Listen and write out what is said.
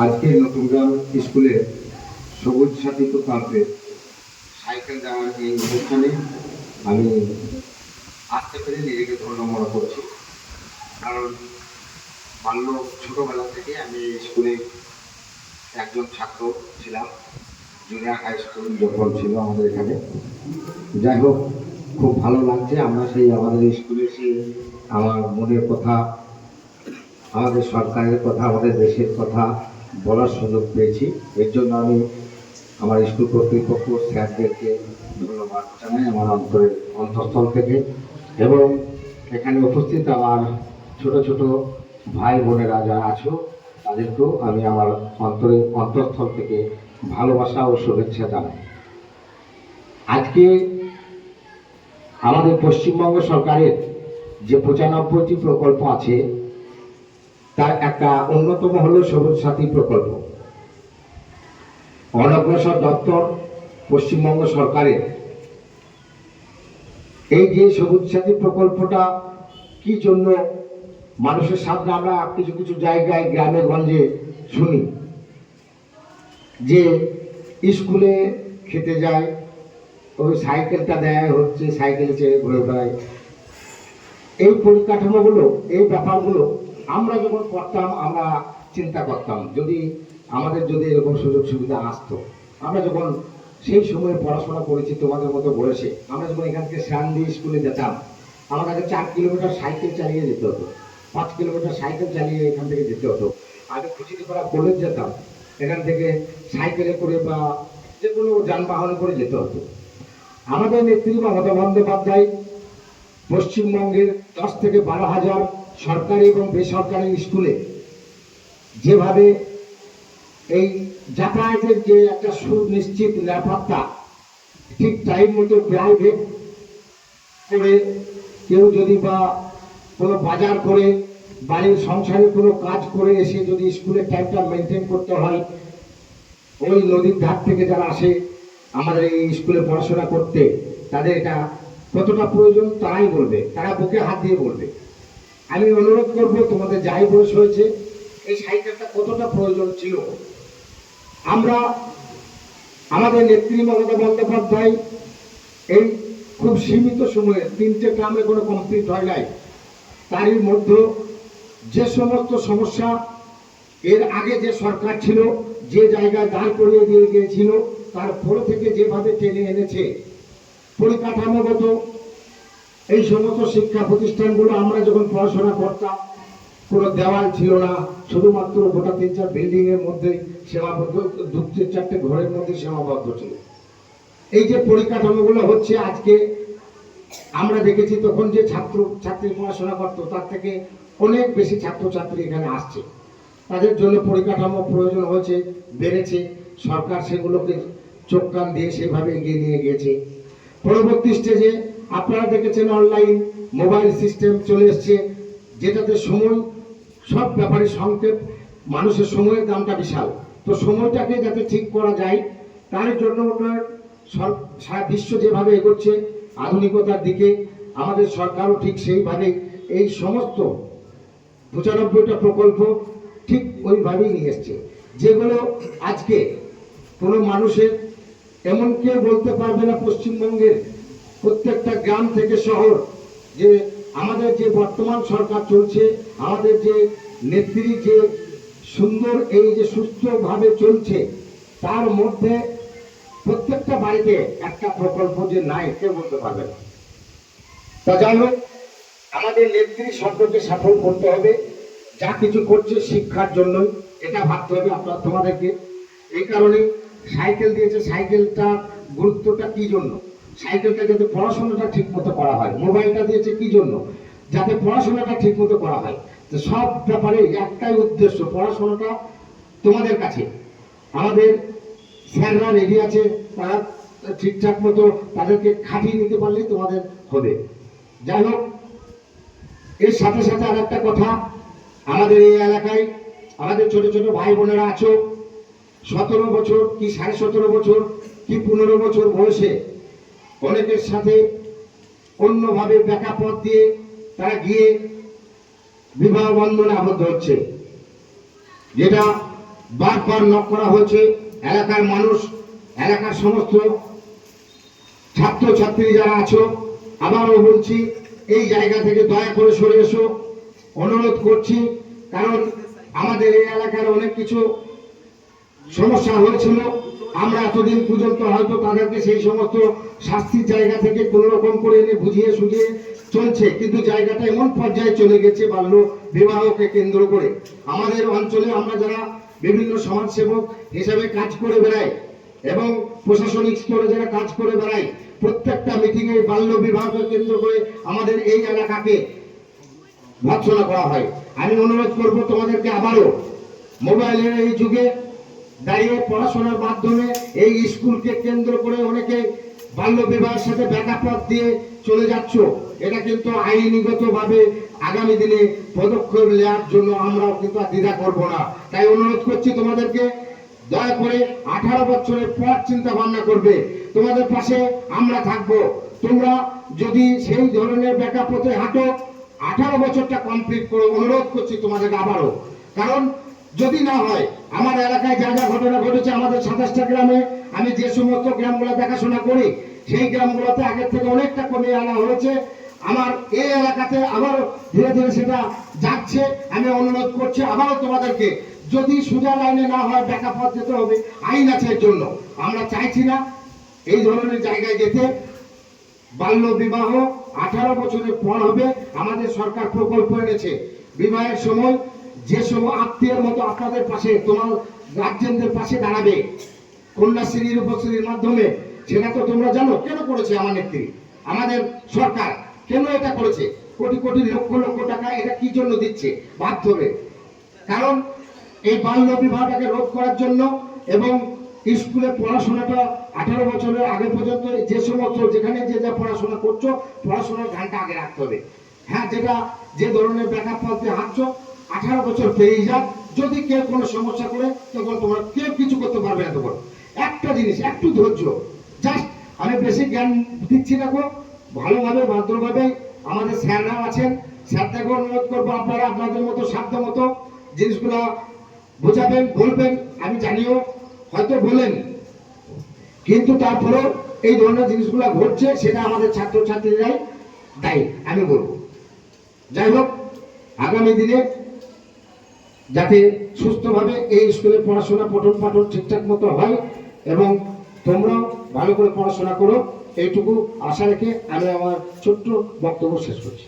আজকে নতুনগ্রাম স্কুলে সবুজ সাথী প্রকল্পে সাইকেল দেওয়ার এই অনুষ্ঠানে আমি আসতে পেরে নিজেকে ধন্য মনে করছি। কারণ ছোটোবেলা থেকে আমি স্কুলে একজন ছাত্র ছিলাম, জুনিয়র হাই স্কুল যখন ছিল আমাদের এখানে। যাই হোক, খুব ভালো লাগছে আমরা সেই আমাদের স্কুলে এসে আমার মনের কথা, আমাদের সরকারের কথা, আমাদের দেশের কথা বলার সুযোগ পেয়েছি। এর জন্য আমি আমার স্কুল কর্তৃপক্ষ স্যারদেরকে ধন্যবাদ জানাই আমার অন্তঃস্থল থেকে। এবং এখানে উপস্থিত আমার ছোট ছোট ভাই বোনেরা যারা আছো তাদেরকেও আমি আমার অন্তঃস্থল থেকে ভালোবাসা ও শুভেচ্ছা জানাই। আজকে আমাদের পশ্চিমবঙ্গ সরকারের যে 95টি প্রকল্প আছে তার একটা অন্যতম হলো সবুজ সাথী প্রকল্প। অনগ্রসর দপ্তর পশ্চিমবঙ্গ সরকারের এই যে সবুজ সাথী প্রকল্পটা কি জন্য মানুষের সামনে আমরা কিছু কিছু জায়গায় গ্রামে গঞ্জে শুনি যে স্কুলে খেতে যায়, ওই সাইকেলটা দেয় হচ্ছে, সাইকেলে চেয়ে ঘুরে বেড়ায়। এই পরিকাঠামোগুলো, এই ব্যাপারগুলো আমরা যখন করতাম আমরা চিন্তা করতাম আমাদের যদি এরকম সুযোগ সুবিধা আসতো। আমরা যখন সেই সময়ে পড়াশোনা করেছি তোমাদের মতো বয়সে, আমরা যখন এখান থেকে স্যান দিয়ে স্কুলে যেতাম আমাদের 4 কিলোমিটার সাইকেল চালিয়ে যেতে হতো, 5 কিলোমিটার সাইকেল চালিয়ে এখান থেকে যেতে হতো। আগে খুচিটিপাড়া কলেজ যেতাম, এখান থেকে সাইকেলে করে বা যে কোনো যানবাহনে করে যেতে হতো। আমাদের নেত্রী মমতা বন্দ্যোপাধ্যায় পশ্চিমবঙ্গের 10 থেকে 12,000 সরকারি এবং বেসরকারি স্কুলে যেভাবে এই যাতায়াতের যে একটা সুনিশ্চিত নিরাপত্তা, ঠিক টাইম মতো প্রাইভেট করে কেউ যদি বা কোনো বাজার করে বাড়ির সংসারে কোনো কাজ করে এসে যদি স্কুলের টাইমটা মেনটেন করতে হয়, ওই নদীর ধার থেকে যারা আসে আমাদের এই স্কুলে পড়াশোনা করতে, তাদের এটা কতটা প্রয়োজন তারাই বলবে, তারা বুকে হাত দিয়ে বলবে। আমি অনুরোধ করবো তোমাদের যাই বয়স হয়েছে এই সাইকেলটা কতটা প্রয়োজন ছিল। আমরা আমাদের নেত্রী মমতা বন্দ্যোপাধ্যায় এই খুব সীমিত সময়ে 3টে গ্রামে কোনো কমপ্লিট হয় নাই, তারই মধ্যে যে সমস্ত সমস্যা এর আগে যে সরকার ছিল যে জায়গায় দাঁড় করিয়ে দিয়ে গিয়েছিল তারপরে থেকে যেভাবে টেনে এনেছে পরিকাঠামোগত এই সমস্ত শিক্ষা প্রতিষ্ঠানগুলো। আমরা যখন পড়াশোনা করতাম কোনো দেওয়াল ছিল না, শুধুমাত্র গোটা 3-4 বিল্ডিং এর মধ্যে সীমাবদ্ধ, 2-4টে ঘরের মধ্যে সীমাবদ্ধ ছিল। এই যে পরিকাঠামোগুলো হচ্ছে আজকে আমরা দেখেছি, তখন যে ছাত্রী পড়াশোনা করতো তার থেকে অনেক বেশি ছাত্রছাত্রী এখানে আসছে। তাদের জন্য পরিকাঠামো প্রয়োজন হয়েছে, বেড়েছে, সরকার সেগুলোকে চোখ কান দিয়ে সেভাবে এগিয়ে নিয়ে গিয়েছে। পরবর্তী স্টেজে আপনারা দেখেছেন অনলাইন মোবাইল সিস্টেম চলে এসছে, যেটাতে সময় সব ব্যাপারে সংক্ষেপ, মানুষের সময়ের দামটা বিশাল। তো সময়টাকে যাতে ঠিক করা যায় তার জন্য সারা বিশ্ব যেভাবে এগোচ্ছে আধুনিকতার দিকে, আমাদের সরকারও ঠিক সেইভাবে এই সমস্ত 95টা প্রকল্প ঠিক ওইভাবেই নিয়ে এসছে, যেগুলো আজকে কোনো মানুষের এমন কেউ বলতে পারবে না পশ্চিমবঙ্গের প্রত্যেকটা গ্রাম থেকে শহর যে আমাদের যে বর্তমান সরকার চলছে, আমাদের যে নেত্রী যে সুন্দর এই যে সুস্থভাবে চলছে, তার মধ্যে প্রত্যেকটা বাড়িতে একটা প্রকল্প যে নাই কেউ বলতে পারবে না। তা যাই হোক, আমাদের নেত্রী শব্দকে সফল করতে হবে, যা কিছু করছে শিক্ষার জন্য এটা ভাবতে হবে তোমাদেরকে। এই কারণে সাইকেল দিয়েছে, সাইকেলটা গুরুত্বটা কি জন্য, সাইকেলটা যাতে পড়াশোনাটা ঠিক মতো করা হয়। মোবাইলটা দিয়েছে কি জন্য, যাতে পড়াশোনাটা ঠিক মতো করা হয়। তো সব ব্যাপারে একটাই উদ্দেশ্য, পড়াশোনাটা তোমাদের কাছে। আমাদের স্যাররা রেডি আছে, তারা ঠিকঠাক মতো তাদেরকে খাটিয়ে নিতে পারলেই তোমাদের হবে। যাই হোক, এর সাথে সাথে আর একটা কথা, আমাদের এই এলাকায় আমাদের ছোট ছোট ভাই বোনেরা আছো, 17 বছর কি 17.5 বছর কি 15 বছর বয়সে অনেকের সাথে অন্যভাবে প্রেক্ষাপট দিয়ে তারা গিয়ে বিবাহ বন্ধনে আবদ্ধ হচ্ছে, যেটা বারবার নক করা হয়েছে। এলাকার মানুষ, এলাকার সমস্ত ছাত্রছাত্রী যারা আছো, আবারও বলছি এই জায়গা থেকে দয়া করে সরে এসো, অনুরোধ করছি। কারণ আমাদের এই এলাকার অনেক কিছু সমস্যা হয়েছিল, আমরা এতদিন পর্যন্ত হয়তো তাদেরকে সেই সমস্ত শাস্তির জায়গা থেকে কোনো রকম করে এনে বুঝিয়ে সুঝিয়ে চলছে, কিন্তু জায়গাটা এমন পর্যায়ে চলে গেছে বাল্য বিবাহকে কেন্দ্র করে। আমাদের অঞ্চলে আমরা যারা বিভিন্ন সমাজসেবক হিসাবে কাজ করে বেড়াই এবং প্রশাসনিক স্তরে যারা কাজ করে বেড়াই, প্রত্যেকটা মিটিংয়ে বাল্য বিবাহকে কেন্দ্র করে আমাদের এই এলাকাকে ভৎসনা করা হয়। আমি অনুরোধ করব তোমাদেরকে আবারও, মোবাইলের এই যুগে দাঁড়িয়ে পড়াশোনার মাধ্যমে এই স্কুলকে কেন্দ্র করে অনেকে বাল্য বিবাহের সাথে ব্যাঘাত দিয়ে চলে যাচ্ছ, এটা কিন্তু আইনিগতভাবে আগামী দিনে পদক্ষেপ নেওয়ার জন্য আমরাও কিন্তু দ্বিধা করব না। তাই অনুরোধ করছি তোমাদেরকে, দয়া করে 18 বছরের পর চিন্তা ভাবনা করবে, তোমাদের পাশে আমরা থাকবো। তোমরা যদি সেই ধরনের ব্যাকআপ পথে হাঁটো, 18 বছরটা কমপ্লিট করো, অনুরোধ করছি তোমাদেরকে আবারও। কারণ যদি না হয়, আমার এলাকায় যা যা ঘটনা ঘটেছে, আমাদের 27টা গ্রামে আমি যে সমস্ত গ্রামগুলো দেখাশোনা করি, সেই গ্রামগুলোতে আগের থেকে অনেকটা কমিয়ে আনা হয়েছে। আমার এই এলাকাতে আবার ধীরে ধীরে সেটা যাচ্ছে। আমি অনুরোধ করছি আবারও তোমাদেরকে, যদি সোজা লাইনে না হয় ব্যাকআপ পথ যেতে হবে, আইন আছে এর জন্য। আমরা চাইছি না এই ধরনের জায়গায় যেতে। বাল্য বিবাহ 18 বছরের পর হবে। আমাদের সরকার প্রকল্প এনেছে, বিবাহের সময় যে সময় আত্মীয়ের মতো আপনাদের পাশে, তোমার গার্জেনদের পাশে দাঁড়াবে কন্যাশ্রী রূপশ্রীর মাধ্যমে। সেটা তো তোমরা জানো কেন করেছে আমার নেত্রী, আমাদের সরকার কেন এটা করেছে। কোটি কোটি লক্ষ লক্ষ টাকা এটা কি জন্য দিচ্ছে বাধ্যবে, কারণ এই বাল্য বিবাহটাকে রোধ করার জন্য। এবং স্কুলে পড়াশোনাটা 18 বছরের আগে পর্যন্ত যে সমস্ত যেখানে যে যা পড়াশোনা করছো, পড়াশোনার ধ্যানটা আগে রাখতে হবে। হ্যাঁ, যেটা যে ধরনের ব্যাকআপ পথে হাঁটছো, 18 বছর পেরিয়ে যাক, যদি কেউ কোনো সমস্যা করে তখন তোমরা কেউ কিছু করতে পারবে না। তখন একটা জিনিস, একটু ধৈর্য, জাস্ট আমি বেশি জ্ঞান দিচ্ছি না গো, ভালোভাবে ভদ্রভাবে আমাদের স্যাররা আছেন, স্যারটাকে অনুরোধ করবো আপনারা আপনাদের মতো সাধ্য মতো জিনিসগুলো বোঝাবেন, বলবেন। আমি জানিও হয়তো বলেন, কিন্তু তারপরেও এই ধরনের জিনিসগুলো ঘটছে, সেটা আমাদের ছাত্রছাত্রীরাই দায়ী আমি বলবো। যাই হোক, আগামী দিনে যাতে সুস্থভাবে এই স্কুলে পড়াশোনা পঠন পাঠন ঠিকঠাক মতো হয় এবং তোমরাও ভালো করে পড়াশোনা করো, এইটুকু আশা রেখে আমি আমার ছোট্ট বক্তব্য শেষ করছি।